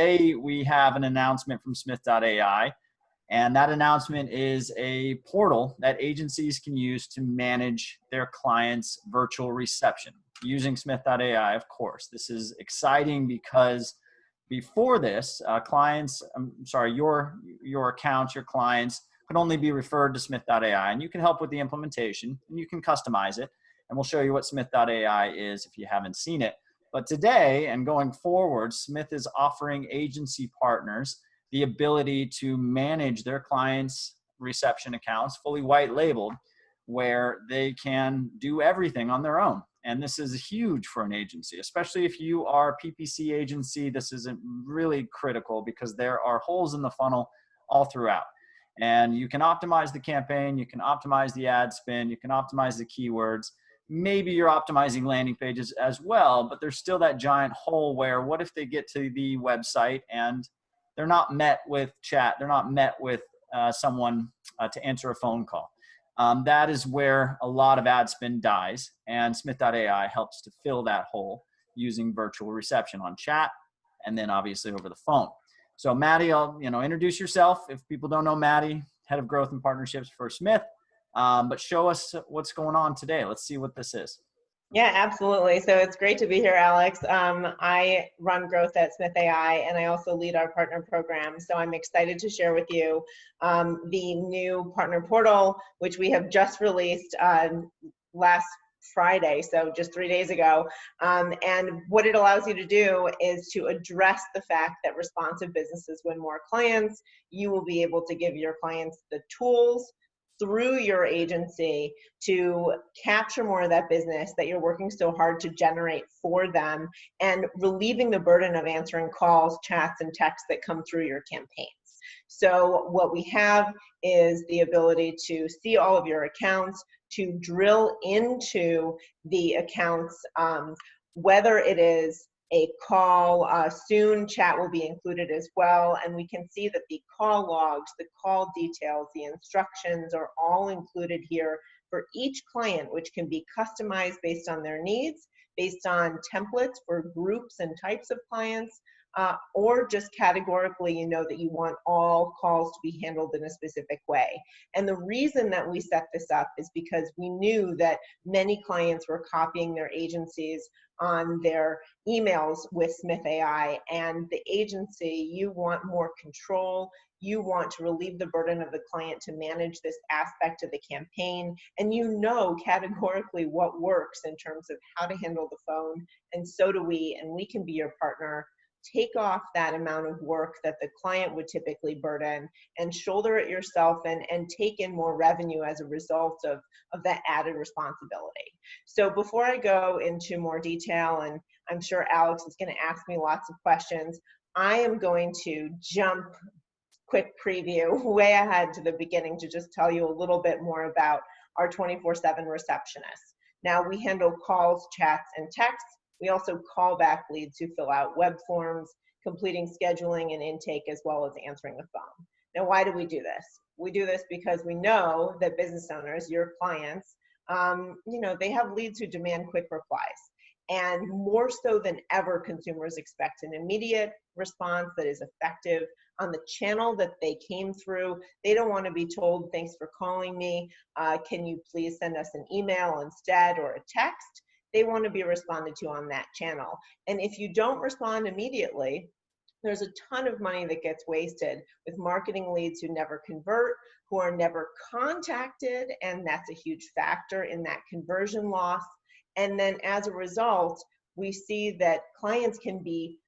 Today we have an announcement from Smith.ai, and that announcement is a portal that agencies can use to manage their clients' virtual reception using Smith.ai, of course. This is exciting because before this, your accounts, your clients could only be referred to Smith.ai, and you can help with the implementation and you can customize it. And we'll show you what Smith.ai is if you haven't seen it. But today and going forward, Smith is offering agency partners the ability to manage their clients' reception accounts, fully white labeled, where they can do everything on their own. And this is huge for an agency, especially if you are a PPC agency. This is really critical because there are holes in the funnel all throughout. And you can optimize the campaign, you can optimize the ad spend, you can optimize the keywords. Maybe you're optimizing landing pages as well, but there's still that giant hole where what if they get to the website and they're not met with chat, they're not met with someone to answer a phone call. That is where a lot of ad spend dies, and Smith.ai helps to fill that hole using virtual reception on chat and then obviously over the phone. So Maddie, I'll introduce yourself. If people don't know Maddie, Head of Growth and Partnerships for Smith. But show us what's going on today. Let's see what this is. Yeah, absolutely. So it's great to be here, Alex. I run growth at Smith.ai, and I also lead our partner program. So I'm excited to share with you the new partner portal, which we have just released last Friday, so just 3 days ago. And what it allows you to do is to address the fact that responsive businesses win more clients. You will be able to give your clients the tools through your agency to capture more of that business that you're working so hard to generate for them, and relieving the burden of answering calls, chats, and texts that come through your campaigns. So what we have is the ability to see all of your accounts, to drill into the accounts, whether it is a call, soon chat will be included as well, and we can see that the call logs, the call details, the instructions are all included here for each client, which can be customized based on their needs, based on templates for groups and types of clients, or just categorically, that you want all calls to be handled in a specific way. And the reason that we set this up is because we knew that many clients were copying their agencies on their emails with Smith.ai, and the agency, you want more control. You want to relieve the burden of the client to manage this aspect of the campaign, and categorically what works in terms of how to handle the phone, and so do we, and we can be your partner. Take off that amount of work that the client would typically burden and shoulder it yourself, and take in more revenue as a result of that added responsibility. So before I go into more detail, and I'm sure Alex is going to ask me lots of questions, I am going to jump quick preview way ahead to the beginning to just tell you a little bit more about our 24/7 receptionist. Now, we handle calls, chats, and texts. We also call back leads who fill out web forms, completing scheduling and intake, as well as answering the phone. Now, why do we do this? We do this because we know that business owners, your clients, they have leads who demand quick replies. And more so than ever, consumers expect an immediate response that is effective on the channel that they came through. They don't want to be told, thanks for calling me. Can you please send us an email instead, or a text? They want to be responded to on that channel. And if you don't respond immediately, there's a ton of money that gets wasted with marketing leads who never convert, who are never contacted, and that's a huge factor in that conversion loss. And then as a result, we see that clients can be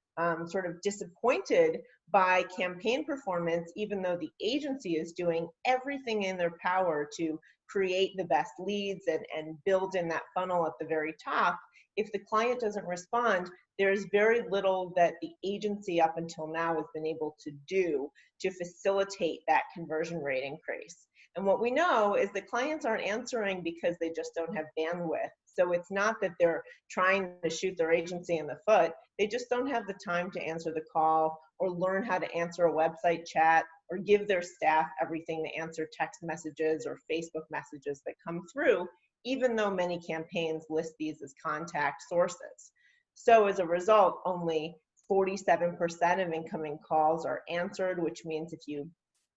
sort of disappointed by campaign performance, even though the agency is doing everything in their power to create the best leads and build in that funnel at the very top. If the client doesn't respond, there's very little that the agency up until now has been able to do to facilitate that conversion rate increase. And what we know is that clients aren't answering because they just don't have bandwidth. So it's not that they're trying to shoot their agency in the foot. They just don't have the time to answer the call, or learn how to answer a website chat, or give their staff everything to answer text messages or Facebook messages that come through, even though many campaigns list these as contact sources. So as a result, only 47% of incoming calls are answered, which means if you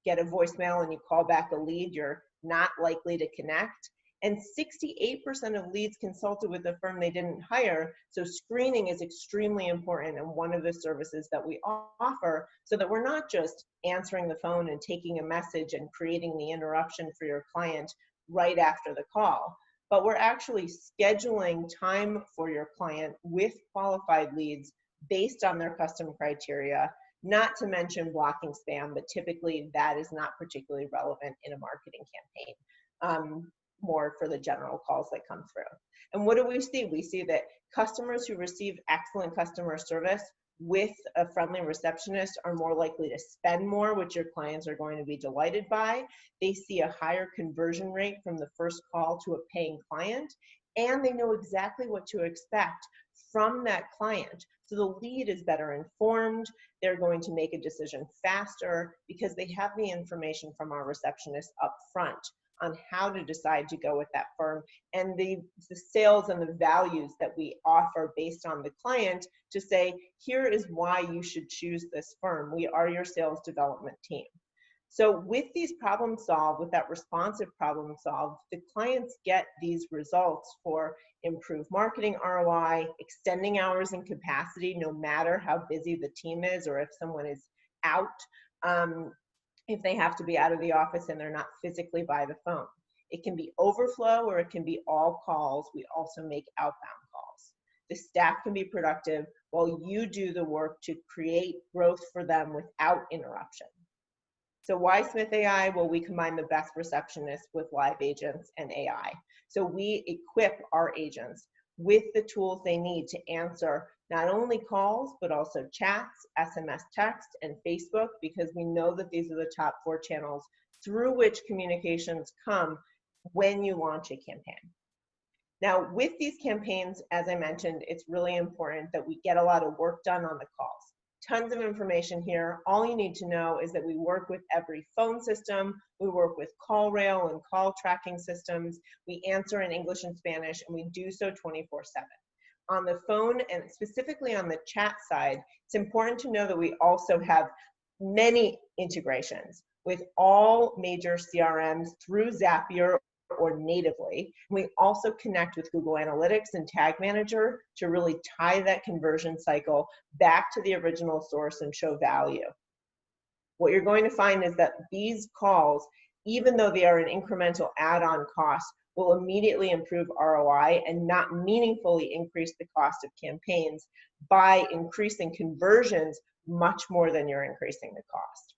get a voicemail and you call back a lead, you're not likely to connect. And 68% of leads consulted with the firm they didn't hire. So screening is extremely important and one of the services that we offer, so that we're not just answering the phone and taking a message and creating the interruption for your client right after the call, but we're actually scheduling time for your client with qualified leads based on their custom criteria, not to mention blocking spam, but typically that is not particularly relevant in a marketing campaign. More for the general calls that come through. And what do we see? We see that customers who receive excellent customer service with a friendly receptionist are more likely to spend more, which your clients are going to be delighted by. They see a higher conversion rate from the first call to a paying client, and they know exactly what to expect from that client. So the lead is better informed. They're going to make a decision faster because they have the information from our receptionist up front on how to decide to go with that firm, and the sales and the values that we offer based on the client to say, here is why you should choose this firm. We are your sales development team. So with these problem solved, with that responsive problem solved, the clients get these results for improved marketing ROI, extending hours and capacity, no matter how busy the team is or if someone is out. If they have to be out of the office and they're not physically by the phone. It can be overflow or it can be all calls. We also make outbound calls. The staff can be productive while you do the work to create growth for them without interruption. So why Smith.ai? Well, we combine the best receptionists with live agents and AI. So we equip our agents with the tools they need to answer not only calls, but also chats, SMS text, and Facebook, because we know that these are the top 4 channels through which communications come when you launch a campaign. Now, with these campaigns, as I mentioned, it's really important that we get a lot of work done on the calls. Tons of information here. All you need to know is that we work with every phone system. We work with call rail and call tracking systems. We answer in English and Spanish, and we do so 24/7. On the phone and specifically on the chat side, it's important to know that we also have many integrations with all major CRMs through Zapier or natively. We also connect with Google Analytics and Tag Manager to really tie that conversion cycle back to the original source and show value. What you're going to find is that these calls, even though they are an incremental add-on cost, will immediately improve ROI and not meaningfully increase the cost of campaigns by increasing conversions much more than you're increasing the cost.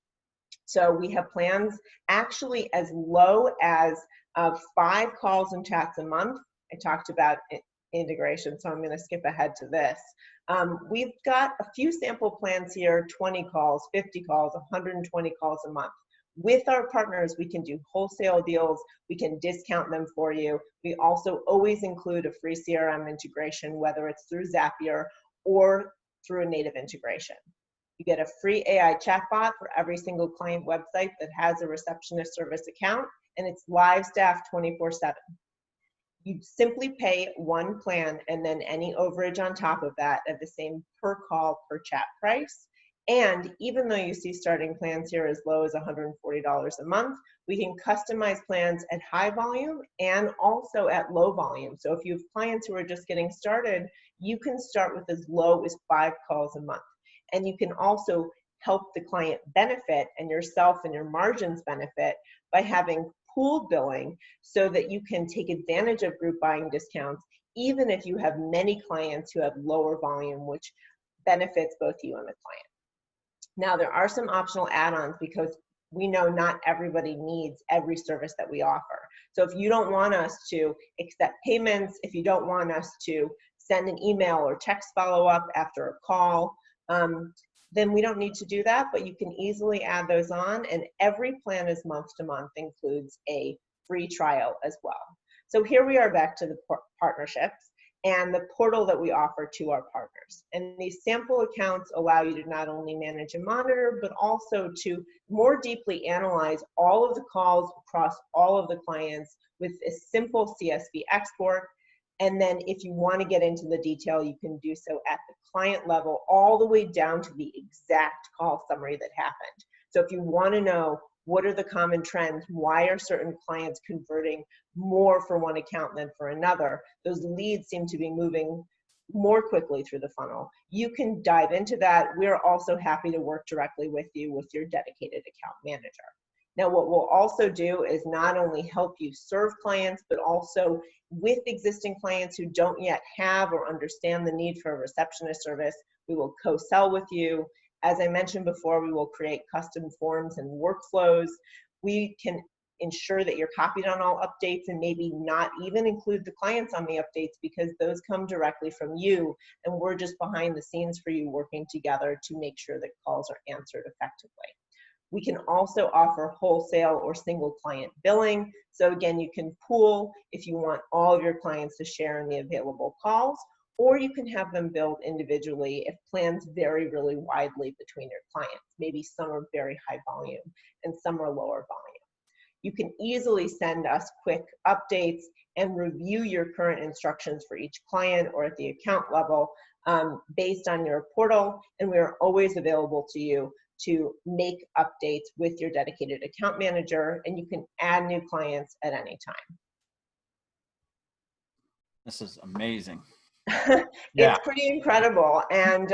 So we have plans actually as low as 5 calls and chats a month. I talked about integration, so I'm going to skip ahead to this. We've got a few sample plans here, 20 calls, 50 calls, 120 calls a month. With our partners, we can do wholesale deals. We can discount them for you. We also always include a free CRM integration, whether it's through Zapier or through a native integration. You get a free AI chatbot for every single client website that has a receptionist service account, and it's live staff 24/7. You simply pay one plan and then any overage on top of that at the same per call, per chat price. And even though you see starting plans here as low as $140 a month, we can customize plans at high volume and also at low volume. So if you have clients who are just getting started, you can start with as low as 5 calls a month. And you can also help the client benefit and yourself and your margins benefit by having pooled billing so that you can take advantage of group buying discounts, even if you have many clients who have lower volume, which benefits both you and the client. Now, there are some optional add-ons because we know not everybody needs every service that we offer. So if you don't want us to accept payments, if you don't want us to send an email or text follow-up after a call, then we don't need to do that, but you can easily add those on, and every plan is month to month, includes a free trial as well. So here we are back to the partnerships and the portal that we offer to our partners. And these sample accounts allow you to not only manage and monitor, but also to more deeply analyze all of the calls across all of the clients with a simple CSV export. And then if you want to get into the detail, you can do so at the client level all the way down to the exact call summary that happened. So if you want to know what are the common trends, why are certain clients converting more for one account than for another, those leads seem to be moving more quickly through the funnel, you can dive into that. We're also happy to work directly with you with your dedicated account manager. Now, what we'll also do is not only help you serve clients, but also with existing clients who don't yet have or understand the need for a receptionist service, we will co-sell with you. As I mentioned before, we will create custom forms and workflows. We can ensure that you're copied on all updates and maybe not even include the clients on the updates because those come directly from you and we're just behind the scenes for you working together to make sure that calls are answered effectively. We can also offer wholesale or single client billing. So again, you can pool if you want all of your clients to share in the available calls, or you can have them billed individually if plans vary really widely between your clients. Maybe some are very high volume and some are lower volume. You can easily send us quick updates and review your current instructions for each client or at the account level based on your portal, and we are always available to you to make updates with your dedicated account manager, and you can add new clients at any time. This is amazing. Yeah. It's pretty incredible, and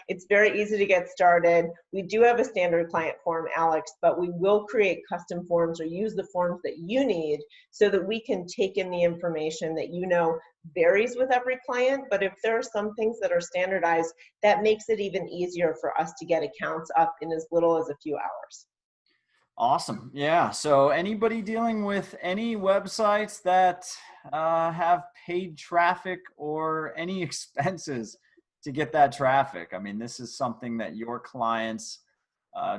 it's very easy to get started. We do have a standard client form, Alex, but we will create custom forms or use the forms that you need so that we can take in the information that you know varies with every client, but if there are some things that are standardized, that makes it even easier for us to get accounts up in as little as a few hours. Awesome. Yeah. So anybody dealing with any websites that have paid traffic or any expenses to get that traffic, I mean, this is something that your clients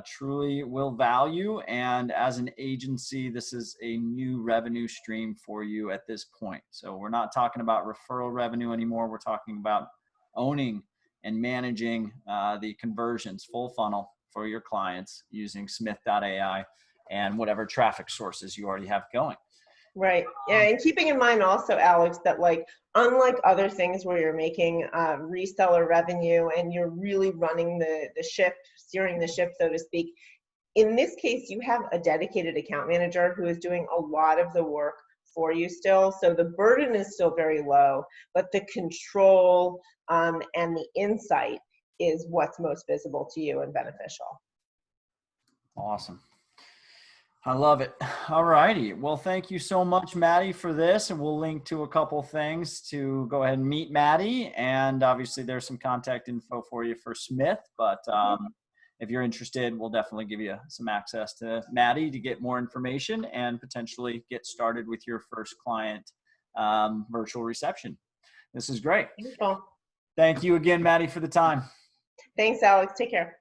truly will value. And as an agency, this is a new revenue stream for you at this point. So we're not talking about referral revenue anymore. We're talking about owning and managing the conversions, full funnel, for your clients using Smith.ai and whatever traffic sources you already have going. Right. Yeah, and keeping in mind also, Alex, that like unlike other things where you're making reseller revenue and you're really running the ship, steering the ship, so to speak, in this case, you have a dedicated account manager who is doing a lot of the work for you still. So the burden is still very low, but the control and the insight is what's most visible to you and beneficial. Awesome. I love it. All righty. Well, thank you so much, Maddie, for this. And we'll link to a couple things to go ahead and meet Maddie. And obviously there's some contact info for you for Smith, but if you're interested, we'll definitely give you some access to Maddie to get more information and potentially get started with your first client virtual reception. This is great. Wonderful. Thank you again, Maddie, for the time. Thanks, Alex. Take care.